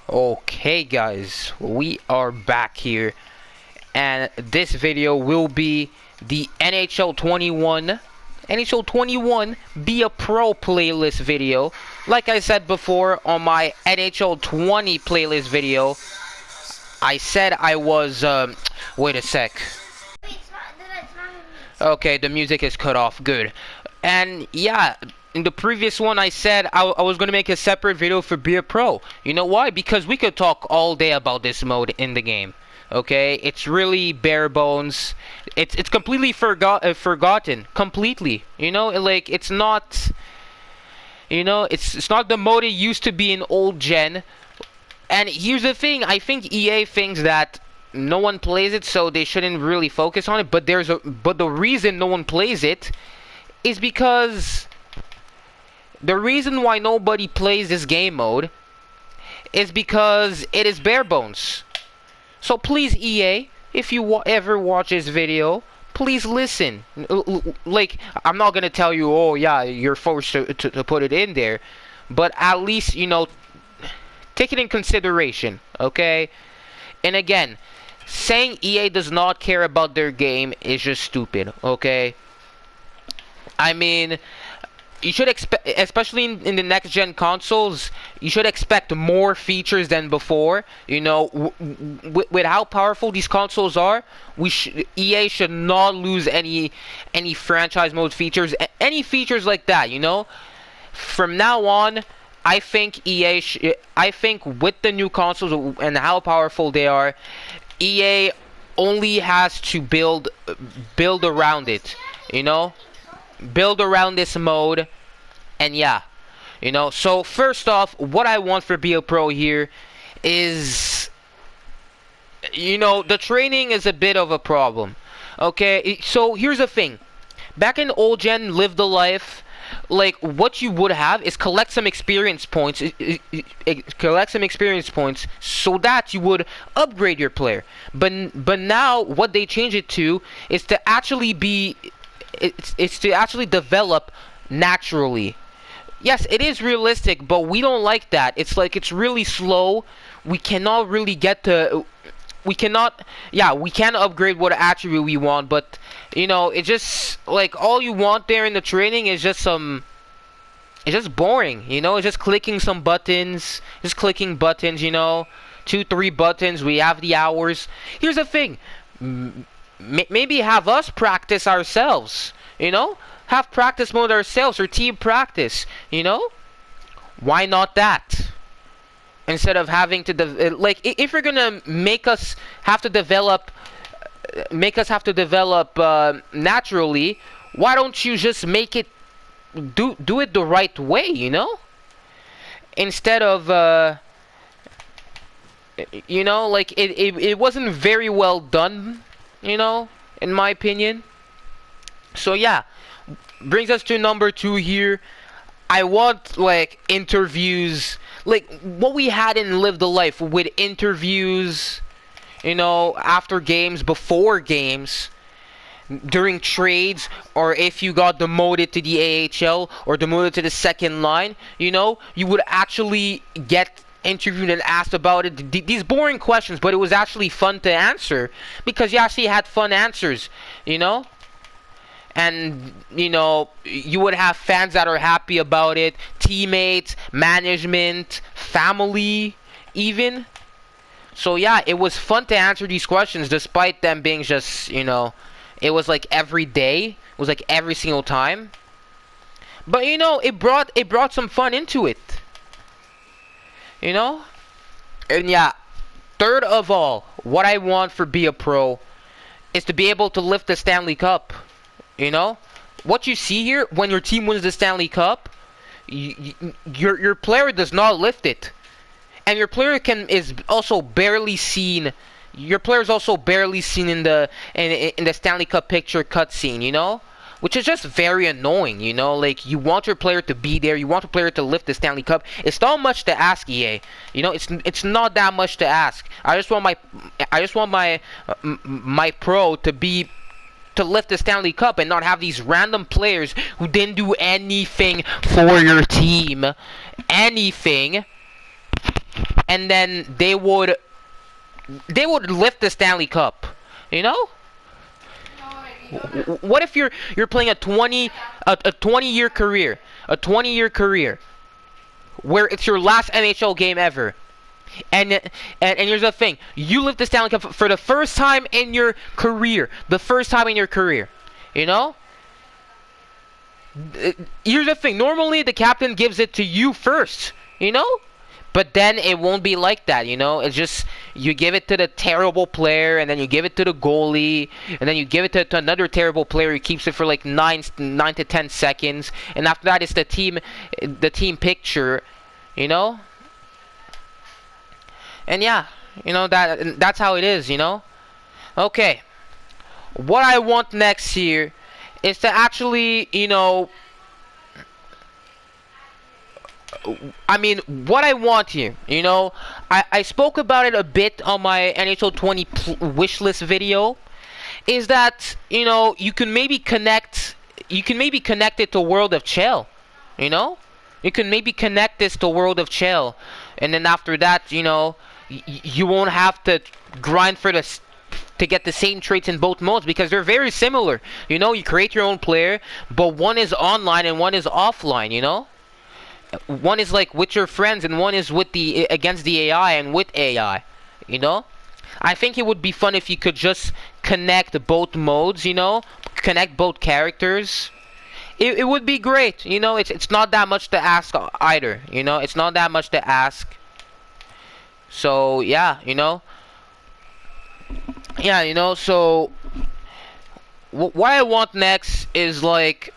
Okay guys, we are back here and this video will be the NHL 21 Be a Pro playlist video. Like I said before on my NHL 20 playlist video, I said I was wait a sec. Okay, the music is cut off, good. And yeah, in the previous one I said I was going to make a separate video for Be a Pro. You know why? Because we could talk all day about this mode in the game. Okay, it's really bare bones. It's completely forgotten. Completely. You know, like it's not. You know, it's not the mode it used to be in old gen. And here's the thing. I think EA thinks that no one plays it, so they shouldn't really focus on it. But the reason no one plays it is because the reason why nobody plays this game mode is because it is bare bones. So please, EA, if you ever watch this video, please listen. Like, I'm not gonna tell you, oh yeah, you're forced to put it in there, but at least, you know, take it in consideration, okay? And again, saying EA does not care about their game is just stupid, okay? I mean, you should expect, especially in the next gen consoles, you should expect more features than before. You know, with how powerful these consoles are, EA should not lose any franchise mode features, any features like that. You know, from now on, I think I think with the new consoles and how powerful they are, EA only has to build around it. You know, build around this mode. And yeah, you know, so first off, what I want for Be a Pro here is, you know, the training is a bit of a problem. Okay, so here's the thing. Back in old gen, Live the Life, like what you would have is collect some experience points, so that you would upgrade your player. But now what they change it to is to actually develop naturally. Yes, it is realistic, but we don't like that. It's like it's really slow. We cannot really get to. We can't upgrade what attribute we want, but you know, it just like all you want there in the training is just some. It's just boring, you know. It's just clicking some buttons, you know, 2-3 buttons. We have the hours. Here's the thing. Maybe have us practice ourselves, you know. Have practice mode ourselves or team practice, you know? Why not that? Instead of having to like if you're gonna make us have to develop naturally, why don't you just make it do it the right way, you know? Instead of you know, like it wasn't very well done, you know, in my opinion. So yeah, brings us to number 2 here. I want like interviews, like what we had in Live the Life with interviews, you know, after games, before games, during trades, or if you got demoted to the AHL or demoted to the second line, you know, you would actually get interviewed and asked about it. These boring questions, but it was actually fun to answer because you actually had fun answers, you know. And, you know, you would have fans that are happy about it, teammates, management, family, even. So, yeah, it was fun to answer these questions despite them being just, you know, it was like every day. It was like every single time. But, you know, it brought some fun into it. You know? And, yeah, third of all, what I want for Be a Pro is to be able to lift the Stanley Cup. You know, what you see here when your team wins the Stanley Cup, your player does not lift it, and your player is also barely seen. Your player is also barely seen in the Stanley Cup picture cutscene. You know, which is just very annoying. You know, like you want your player to be there, you want your player to lift the Stanley Cup. It's not much to ask, EA. You know, it's not that much to ask. I just want my pro to lift the Stanley Cup and not have these random players who didn't do anything for your team. Anything. and then they would lift the Stanley Cup. You know? What if you're playing a 20-year career, where it's your last NHL game ever, and here's the thing: you lift the Stanley Cup for the first time in your career, You know? Here's the thing: normally the captain gives it to you first. You know? But then it won't be like that, you know? It's just, you give it to the terrible player, and then you give it to the goalie, and then you give it to another terrible player who keeps it for like 9 to 10 seconds, and after that it's the team picture, you know? And yeah, you know, that's how it is, you know? Okay. What I want next here is to actually, you know, I mean, what I want here, you know, I spoke about it a bit on my NHL 20 wish list video, is that, you know, you can maybe connect it to World of Chell, you know? You can maybe connect this to World of Chell, and then after that, you know, you won't have to grind to get the same traits in both modes, because they're very similar. You know, you create your own player, but one is online and one is offline, you know? One is like with your friends, and one is with against the AI and with AI, you know? I think it would be fun if you could just connect both modes, you know? Connect both characters. It would be great, you know? It's not that much to ask either, you know? It's not that much to ask. So, yeah, you know? Yeah, you know, so what I want next is like,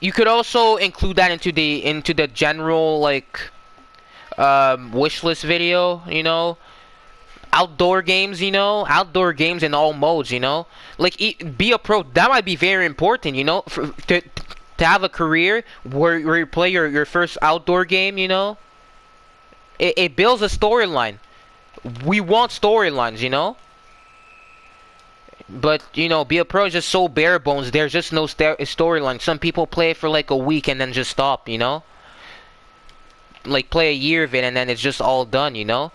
you could also include that into the general like wish list video, you know, outdoor games, you know, outdoor games in all modes, you know, like be a pro. That might be very important, you know, to have a career where you play your first outdoor game, you know. It builds a storyline. We want storylines, you know. But, you know, Be a Pro is just so bare bones. There's just no storyline. Some people play it for like a week and then just stop, you know? Like, play a year of it and then it's just all done, you know?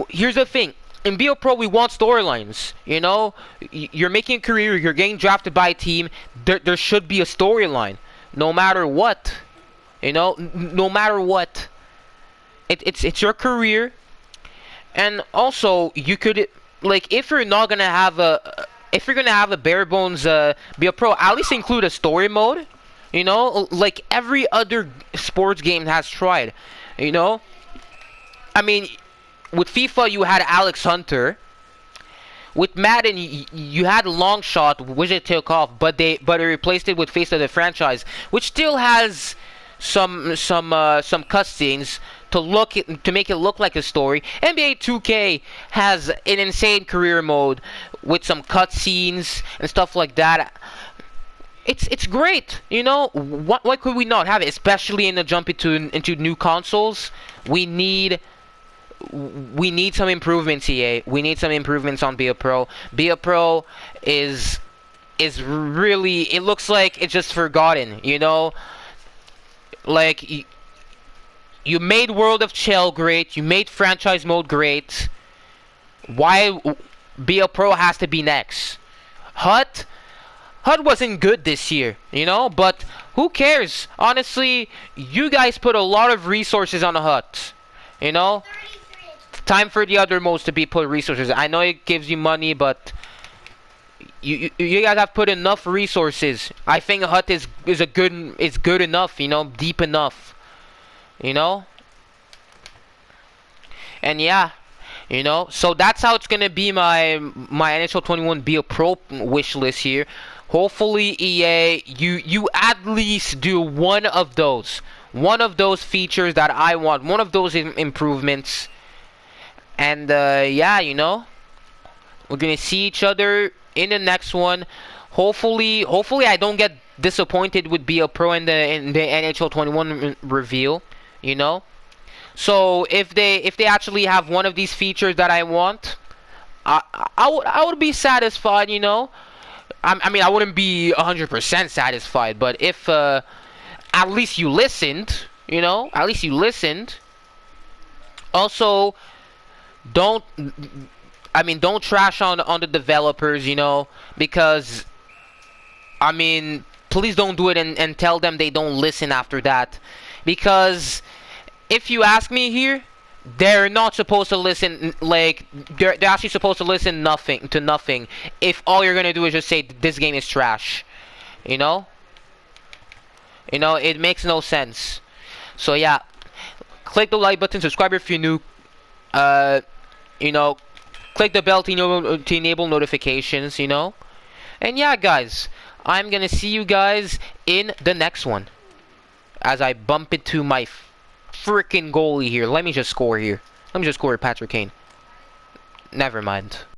Here's the thing. In Be a Pro, we want storylines, you know? You're making a career, you're getting drafted by a team. There should be a storyline. No matter what. You know? No matter what. It's your career. And also, you could... Like, if you're gonna have a bare bones Be a Pro, at least include a story mode, you know, like every other sports game has tried, you know. I mean, with FIFA you had Alex Hunter, with Madden you had Longshot, which it took off, but they replaced it with Face of the Franchise, which still has some cutscenes to make it look like a story. NBA 2K has an insane career mode with some cutscenes and stuff like that. It's great, you know. Why could we not have it? Especially in the jump into new consoles, we need some improvements. EA, we need some improvements on Be a Pro. Be a Pro is really, it looks like it's just forgotten, you know. Like, you made World of Chell great. You made franchise mode great. Why Be a Pro has to be next? HUT wasn't good this year, you know, but who cares? Honestly, you guys put a lot of resources on the HUT, you know. Time for the other modes to be put resources. I know it gives you money, but you guys have put enough resources. I think HUT is good enough, you know, deep enough. You know? And yeah, you know, so that's how it's gonna be my NHL 21 Be a Pro wish list here. Hopefully, EA, you at least do one of those features that I want, one of those improvements. And yeah, you know, we're gonna see each other in the next one. Hopefully I don't get disappointed with Be a Pro in the NHL 21 reveal. You know, so if they actually have one of these features that I want, I would be satisfied. You know, I mean, I wouldn't be 100% satisfied, but if at least you listened, you know, at least you listened, Also, don't don't trash on the developers, because please don't do it and tell them they don't listen after that, because if you ask me here, they're not supposed to listen. Like, they're actually supposed to listen nothing if all you're gonna do is just say this game is trash. You know? It makes no sense. So yeah, click the like button, subscribe if you're new. You know, click the bell to enable notifications. And yeah, guys, I'm gonna see you guys in the next one. As I bump into my freaking goalie here. Let me just score here. Let me just score Patrick Kane. Never mind.